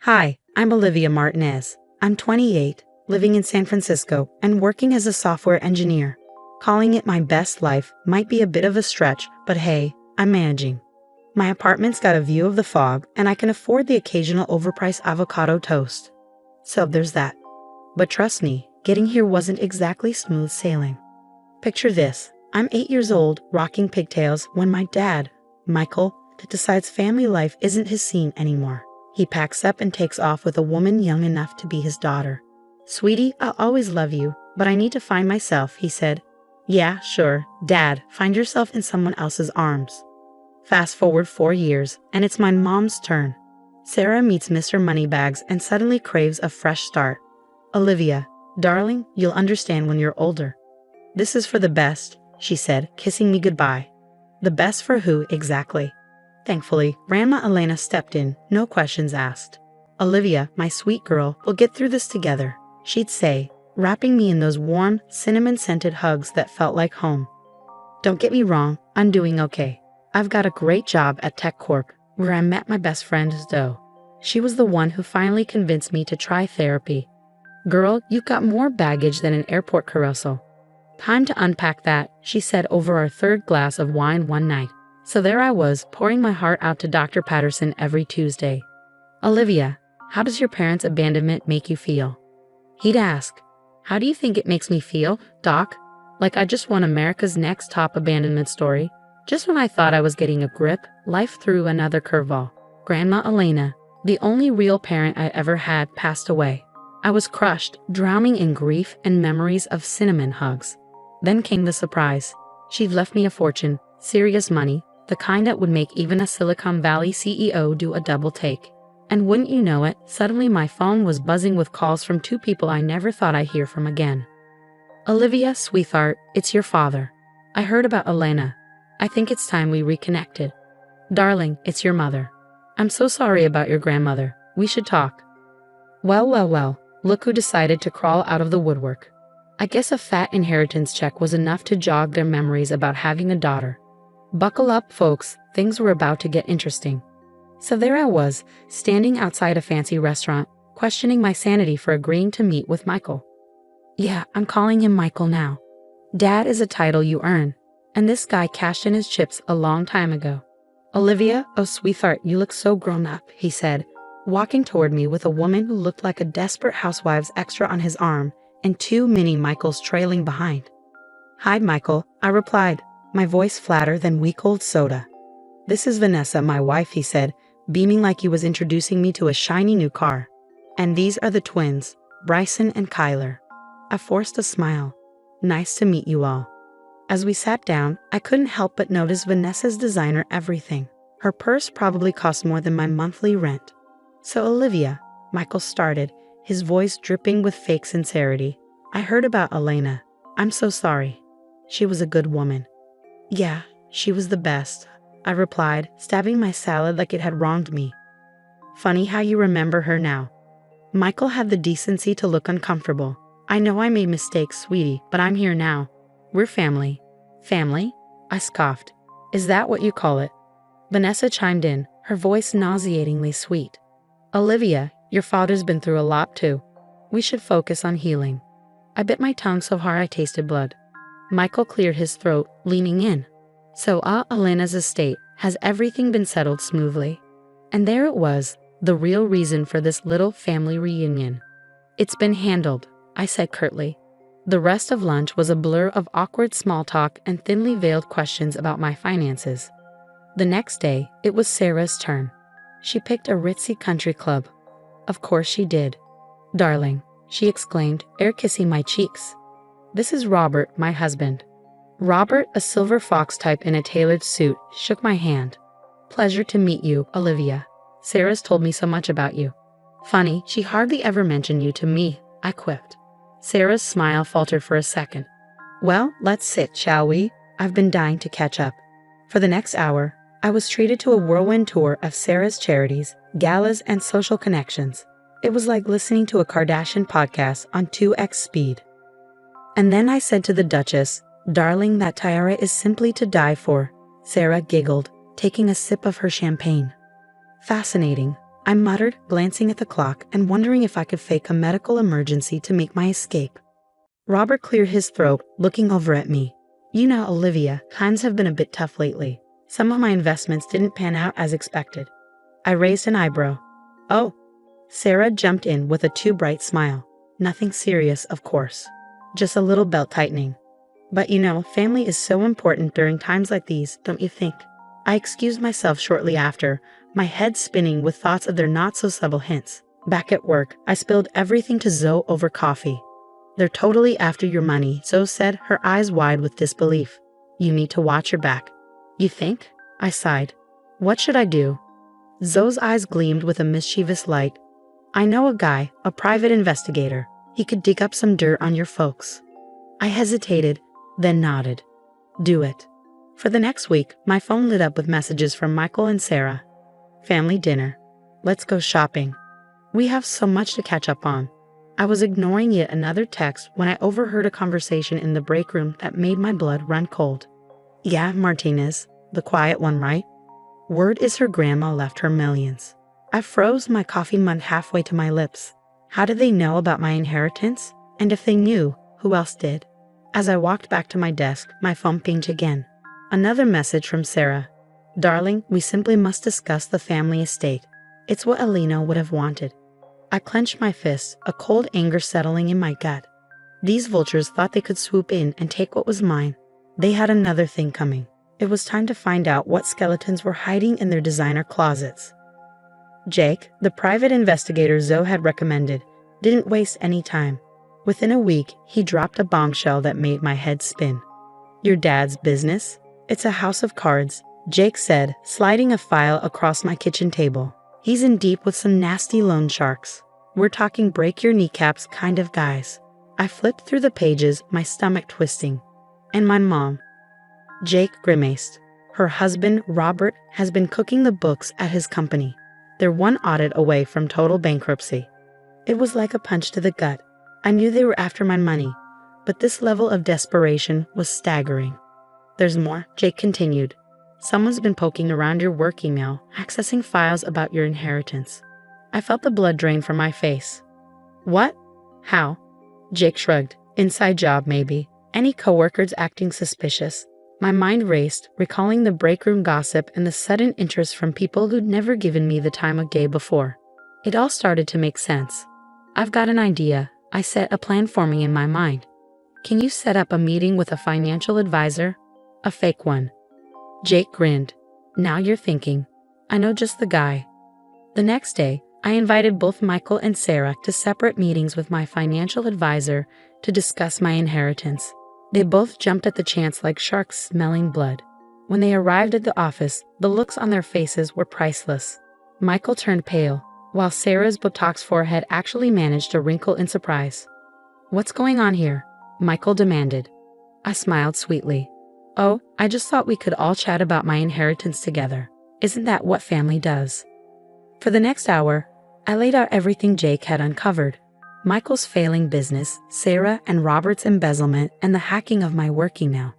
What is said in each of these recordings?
Hi, I'm Olivia Martinez. I'm 28, living in San Francisco, and working as a software engineer. Calling it my best life might be a bit of a stretch, but hey, I'm managing. My apartment's got a view of the fog, and I can afford the occasional overpriced avocado toast. So there's that. But trust me, getting here wasn't exactly smooth sailing. Picture this. I'm 8 years old, rocking pigtails, when my dad, Michael, decides family life isn't his scene anymore. He packs up and takes off with a woman young enough to be his daughter. "Sweetie, I'll always love you, but I need to find myself," he said. "Yeah, sure, Dad, find yourself in someone else's arms." Fast forward 4 years, and it's my mom's turn. Sarah meets Mr. Moneybags and suddenly craves a fresh start. "Olivia, darling, you'll understand when you're older. This is for the best," she said, kissing me goodbye. The best for who, exactly? Thankfully, Grandma Elena stepped in, no questions asked. "Olivia, my sweet girl, we'll get through this together," she'd say, wrapping me in those warm, cinnamon-scented hugs that felt like home. Don't get me wrong, I'm doing okay. I've got a great job at TechCorp, where I met my best friend Zoe. She was the one who finally convinced me to try therapy. "Girl, you've got more baggage than an airport carousel." "Time to unpack that," she said over our third glass of wine one night. So there I was, pouring my heart out to Dr. Patterson every Tuesday. "Olivia, how does your parents' abandonment make you feel?" He'd ask. "How do you think it makes me feel, Doc?" Like I just won America's Next Top Abandonment Story. Just when I thought I was getting a grip, life threw another curveball. Grandma Elena, the only real parent I ever had, passed away. I was crushed, drowning in grief and memories of cinnamon hugs. Then came the surprise. She'd left me a fortune, serious money, the kind that would make even a Silicon Valley CEO do a double take. And wouldn't you know it, suddenly my phone was buzzing with calls from two people I never thought I'd hear from again. "Olivia, sweetheart, it's your father. I heard about Elena. I think it's time we reconnected." "Darling, it's your mother. I'm so sorry about your grandmother. We should talk." Well, look who decided to crawl out of the woodwork. I guess a fat inheritance check was enough to jog their memories about having a daughter. Buckle up, folks, things were about to get interesting. So there I was, standing outside a fancy restaurant, questioning my sanity for agreeing to meet with Michael. Yeah, I'm calling him Michael now. Dad is a title you earn, and this guy cashed in his chips a long time ago. "Olivia, oh sweetheart, you look so grown up," he said, walking toward me with a woman who looked like a Desperate Housewives extra on his arm, and two mini Michaels trailing behind. "Hi, Michael," I replied, my voice flatter than week-old soda. "This is Vanessa, my wife," he said, beaming like he was introducing me to a shiny new car. "And these are the twins, Bryson and Kyler." I forced a smile. "Nice to meet you all." As we sat down, I couldn't help but notice Vanessa's designer everything. Her purse probably cost more than my monthly rent. "So Olivia," Michael started, his voice dripping with fake sincerity, "I heard about Elena. I'm so sorry. She was a good woman." "Yeah, she was the best," I replied, stabbing my salad like it had wronged me. "Funny how you remember her now." Michael had the decency to look uncomfortable. "I know I made mistakes, sweetie, but I'm here now. We're family." "Family?" I scoffed. "Is that what you call it?" Vanessa chimed in, her voice nauseatingly sweet. "Olivia, your father's been through a lot too. We should focus on healing." I bit my tongue so hard I tasted blood. Michael cleared his throat, leaning in. "So, Elena's estate, has everything been settled smoothly?" And there it was, the real reason for this little family reunion. "It's been handled," I said curtly. The rest of lunch was a blur of awkward small talk and thinly veiled questions about my finances. The next day, it was Sarah's turn. She picked a ritzy country club. Of course she did. "Darling," she exclaimed, air kissing my cheeks. "This is Robert, my husband." Robert, a silver fox type in a tailored suit, shook my hand. "Pleasure to meet you, Olivia. Sarah's told me so much about you." "Funny, she hardly ever mentioned you to me," I quipped. Sarah's smile faltered for a second. "Well, let's sit, shall we? I've been dying to catch up." For the next hour, I was treated to a whirlwind tour of Sarah's charities, galas, and social connections. It was like listening to a Kardashian podcast on 2x speed. And then I said to the Duchess, "Darling, that tiara is simply to die for." Sarah giggled, taking a sip of her champagne. "Fascinating," I muttered, glancing at the clock and wondering if I could fake a medical emergency to make my escape. Robert cleared his throat, looking over at me. You know, Olivia, times have been a bit tough lately. Some of my investments didn't pan out as expected. I raised an eyebrow. Oh. Sarah jumped in with a too bright smile. Nothing serious, of course. Just a little belt tightening. But you know, family is so important during times like these, don't you think? I excused myself shortly after, my head spinning with thoughts of their not-so-subtle hints. Back at work, I spilled everything to Zoe over coffee. They're totally after your money, Zoe said, her eyes wide with disbelief. You need to watch your back. You think? I sighed. What should I do? Zoe's eyes gleamed with a mischievous light. I know a guy, a private investigator. He could dig up some dirt on your folks. I hesitated, then nodded. Do it. For the next week, my phone lit up with messages from Michael and Sarah. Family dinner. Let's go shopping. We have so much to catch up on. I was ignoring yet another text when I overheard a conversation in the break room that made my blood run cold. Yeah, Martinez, the quiet one, right? Word is her grandma left her millions. I froze, my coffee mug halfway to my lips. How did they know about my inheritance? And if they knew, who else did? As I walked back to my desk, my phone pinged again. Another message from Sarah. Darling, we simply must discuss the family estate. It's what Alina would have wanted. I clenched my fists, a cold anger settling in my gut. These vultures thought they could swoop in and take what was mine. They had another thing coming. It was time to find out what skeletons were hiding in their designer closets. Jake, the private investigator Zoe had recommended, didn't waste any time. Within a week, he dropped a bombshell that made my head spin. Your dad's business? It's a house of cards, Jake said, sliding a file across my kitchen table. He's in deep with some nasty loan sharks. We're talking break your kneecaps kind of guys. I flipped through the pages, my stomach twisting. And my mom. Jake grimaced. Her husband, Robert, has been cooking the books at his company. They're one audit away from total bankruptcy. It was like a punch to the gut. I knew they were after my money, but this level of desperation was staggering. There's more, Jake continued. Someone's been poking around your work email, accessing files about your inheritance. I felt the blood drain from my face. What? How? Jake shrugged. Inside job, maybe. Any coworkers acting suspicious? My mind raced, recalling the break room gossip and the sudden interest from people who'd never given me the time of day before. It all started to make sense. I've got an idea. I set a plan forming in my mind. Can you set up a meeting with a financial advisor? A fake one. Jake grinned. Now you're thinking. I know just the guy. The next day, I invited both Michael and Sarah to separate meetings with my financial advisor to discuss my inheritance. They both jumped at the chance like sharks smelling blood. When they arrived at the office, the looks on their faces were priceless. Michael turned pale, while Sarah's Botox forehead actually managed to wrinkle in surprise. What's going on here? Michael demanded. I smiled sweetly. Oh, I just thought we could all chat about my inheritance together. Isn't that what family does? For the next hour, I laid out everything Jake had uncovered. Michael's failing business, Sarah and Robert's embezzlement, and the hacking of my work email.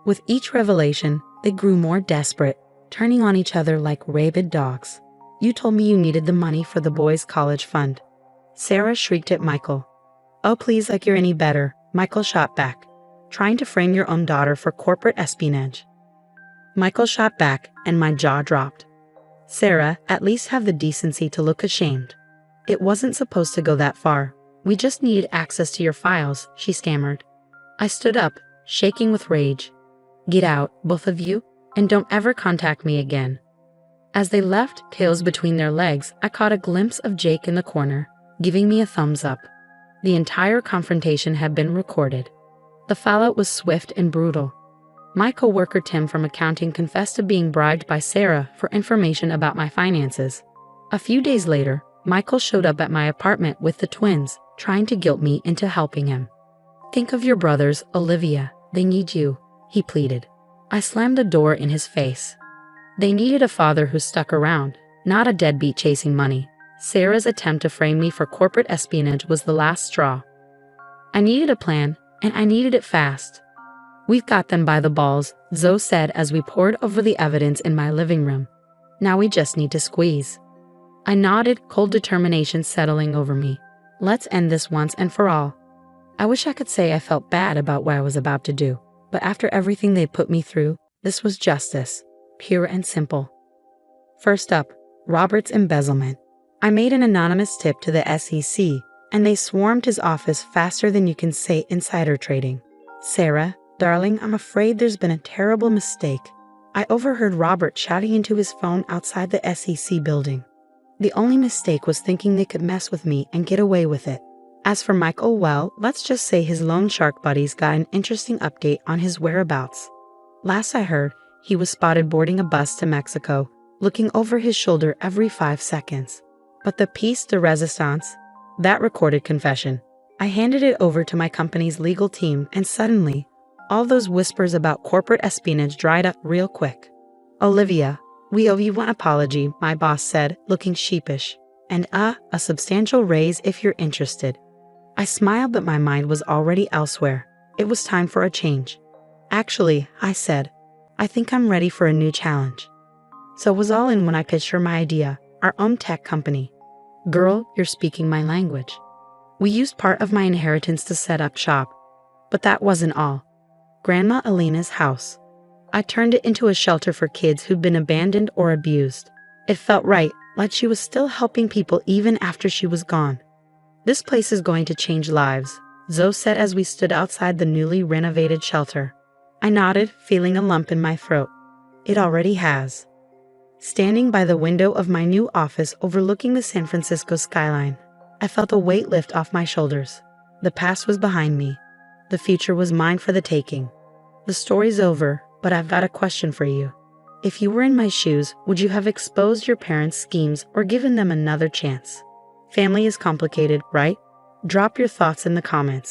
With each revelation, they grew more desperate, turning on each other like rabid dogs. You told me you needed the money for the boys' college fund. Sarah shrieked at Michael. Oh, please, like you're any better, Michael shot back. Trying to frame your own daughter for corporate espionage. Michael shot back, and my jaw dropped. Sarah, at least have the decency to look ashamed. It wasn't supposed to go that far. We just needed access to your files, she stammered. I stood up, shaking with rage. Get out, both of you, and don't ever contact me again. As they left, tails between their legs, I caught a glimpse of Jake in the corner, giving me a thumbs up. The entire confrontation had been recorded. The fallout was swift and brutal. My coworker Tim from accounting confessed to being bribed by Sarah for information about my finances. A few days later, Michael showed up at my apartment with the twins, trying to guilt me into helping him. Think of your brothers, Olivia. They need you, he pleaded. I slammed the door in his face. They needed a father who stuck around, not a deadbeat chasing money. Sarah's attempt to frame me for corporate espionage was the last straw. I needed a plan, and I needed it fast. We've got them by the balls, Zoe said as we pored over the evidence in my living room. Now we just need to squeeze. I nodded, cold determination settling over me. Let's end this once and for all. I wish I could say I felt bad about what I was about to do, but after everything they put me through, this was justice, pure and simple. First up, Robert's embezzlement. I made an anonymous tip to the SEC, and they swarmed his office faster than you can say insider trading. Sarah, darling, I'm afraid there's been a terrible mistake. I overheard Robert shouting into his phone outside the SEC building. The only mistake was thinking they could mess with me and get away with it. As for Michael, well, let's just say his loan shark buddies got an interesting update on his whereabouts. Last I heard, he was spotted boarding a bus to Mexico, looking over his shoulder every 5 seconds. But the piece de resistance, that recorded confession, I handed it over to my company's legal team, and suddenly, all those whispers about corporate espionage dried up real quick. Olivia, we owe you one apology, my boss said, looking sheepish. And a substantial raise if you're interested. I smiled, but my mind was already elsewhere. It was time for a change. Actually, I said, I think I'm ready for a new challenge. So it was all in when I pitched her my idea, our own tech company. Girl, you're speaking my language. We used part of my inheritance to set up shop. But that wasn't all. Grandma Alina's house. I turned it into a shelter for kids who'd been abandoned or abused. It felt right, like she was still helping people even after she was gone. This place is going to change lives, Zoe said as we stood outside the newly renovated shelter. I nodded, feeling a lump in my throat. It already has. Standing by the window of my new office overlooking the San Francisco skyline, I felt a weight lift off my shoulders. The past was behind me. The future was mine for the taking. The story's over, but I've got a question for you. If you were in my shoes, would you have exposed your parents' schemes or given them another chance? Family is complicated, right? Drop your thoughts in the comments.